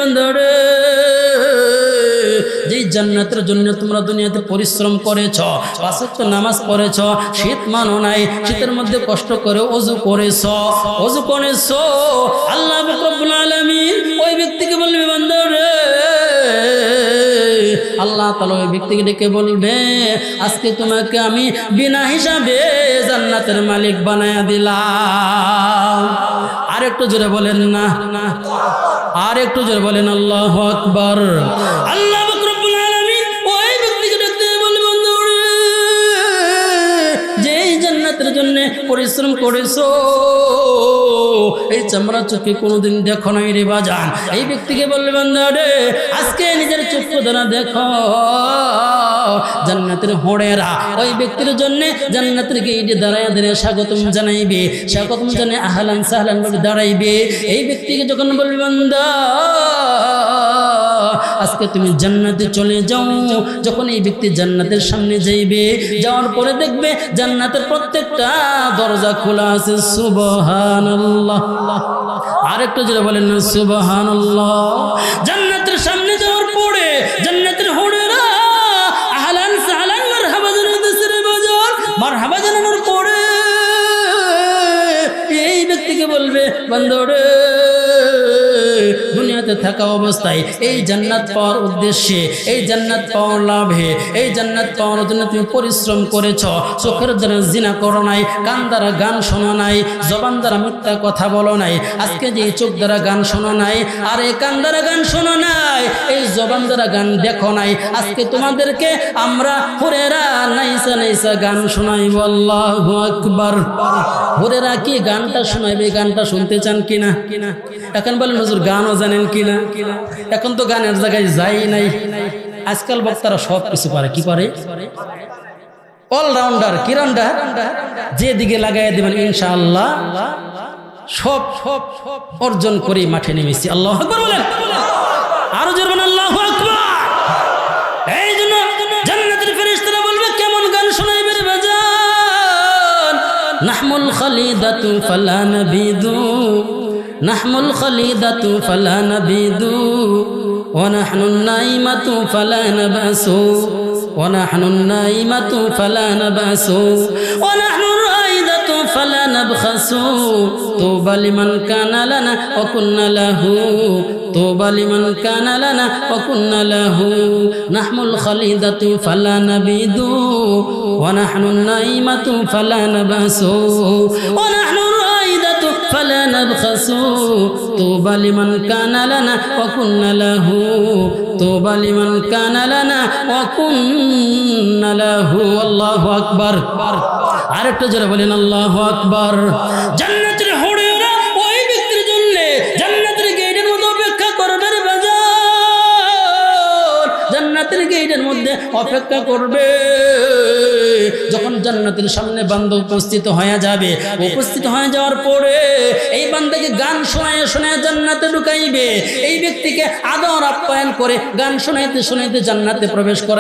বান্দারে, যেই জান্নাতের জন্য তোমরা দুনিয়াতে পরিশ্রম করেছ, পাঁচ ওয়াক্ত নামাজ পড়েছ, শীত মানো নাই, শীতের মধ্যে কষ্ট করে অজু করেছ, আল্লাহ রব্বুল আলামিন ওই ব্যক্তিকে বলবে বান্দারে, আল্লাহ তাআলা ওই ব্যক্তিকে ডেকে বলবে আজকে তোমাকে আমি বিনা হিসাবে জান্নাতের মালিক বানায়া দিলাম। আর একটু জোরে বলেন না, আর একটু জোরে বলেন আল্লাহু আকবার। আল্লাহ রব্বুল আলামিন ওই ব্যক্তিকে ডেকে বলবে বান্দারে, যে জান্নাতের জন্য পরিশ্রম করেছো, এই চামড়া চোখে কোনোদিন দেখো নাই রে বাজান। এই ব্যক্তিকে বলবে বান্দারে, আজকে নিজের চক্ষু দ্বারা দেখো জান্নাতের হোড়েরা ওই ব্যক্তির জন্য জান্নাতের গেটে দাঁড়ায় দাঁড়িয়ে স্বাগতম জানাইবে, স্বাগতম জানে আহলান সাহলান বলে দাঁড়াইবে। এই ব্যক্তিকে যখন বলবে বান্দা আজকে তুমি জান্নাতে চলে যাও, যখন এই ব্যক্তি জান্নাতের সামনে যাইবে, যাওয়ার পরে দেখবে জান্নাতের প্রত্যেকটা দরজা খোলা আছে। সুবহানাল্লাহ। আরেকটু যেটা বলেন না সুবহানাল্লাহ। জান্নাতের সামনে যাওয়ার পরে জান্নাতের হোড়েরা আহলান সাহলান মারহাবা জানাইতেছে রে বাজার। মারহাবা জানানোর পরে এই ব্যক্তিকে বলবে বান্দারে, দুনিয়াতে থাকা অবস্থায় এই জান্নাত পাওয়ার উদ্দেশ্যে, এই জান্নাত পাওয়ার লাভে, এই জান্নাত পাওয়ার জন্য তুমি পরিশ্রম করেছ, চোখের দ্বারা জিনা করো নাই, কান দ্বারা গান শোনো নাই, জবান দ্বারা মিথ্যা কথা বলো নাই। আজকে যে চোখ দ্বারা গান শোনো নাই, আর এই কান দ্বারা গান শোনো নাই, এই জবান দ্বারা গান দেখো নাই, আজকে তোমাদেরকে আমরা হুরেরা নাইসা নাইসা গান শোনাইব। আল্লাহু আকবার। হুরেরা কি গানটা শোনাইবে? গানটা শুনতে চান কিনা? এখন বলেন হুজুর গানও জানেন কিনা? এখন তো গানের জায়গায় যাই নাই। আজকাল বক্তারা সব কিছু পারে। কি পারে? অলরাউন্ডার, কিরান্ডার, যেদিকে লাগাই দেবেন ইনশাআল্লাহ সব অর্জন করে মাঠে নেমেছি। আল্লাহু আকবার বলেন, আরো জোরে বলেন আল্লাহু আকবার। এই জন্য জান্নাতের ফেরেশতারা বলবে কেমন গান শোনাইবে রে বাজান? নাহমুল খালিদাতু ফালা নাবিদু, নাহমুল খালিদাতু ফালা নাবিদু, ওয়া নাহনুন নাইমাতু ফালা নাবাসু, ওয়া নাহনুন নাইমাতু ফালা নাবাসু, ওয়া নাহনুর রাইদাতু ফালা নাবখাসু, তুবা লিমান কানা লানা ওয়া কুন্না লাহু, তুবা লিমান কানা লানা ওয়া কুন্না লাহু। নাহমুল খালিদাতু ফালা নাবিদু, ওয়া নাহনুন নাইমাতু ফালা নাবাসু, ওয়া নাহনুর فلا نبخسوا طوبى لمن كان لنا وكنا له، طوبى لمن كان لنا وكنا له। আল্লাহু আকবার। আরেকটু জোরে বলেন আল্লাহু আকবার। জান্নাতের হুরেরা ওই ব্যক্তির জন্য জান্নাতের গেটের মধ্যে অপেক্ষা করবে রে বাজার, জান্নাতের গেটের মধ্যে অপেক্ষা করবে। যখন জান্নাতের সামনে বান্দা উপস্থিত হয়ে যাবে, উপস্থিত হয়ে যাওয়ার পরে এই বান্দাকে গান শোনায় শোনায় জান্নাতে ঢুকাইবে। এই ব্যক্তিকে আদর আপ্যায়ন করে গান শোনাইতে শোনাইতে জান্নাতে প্রবেশ করে।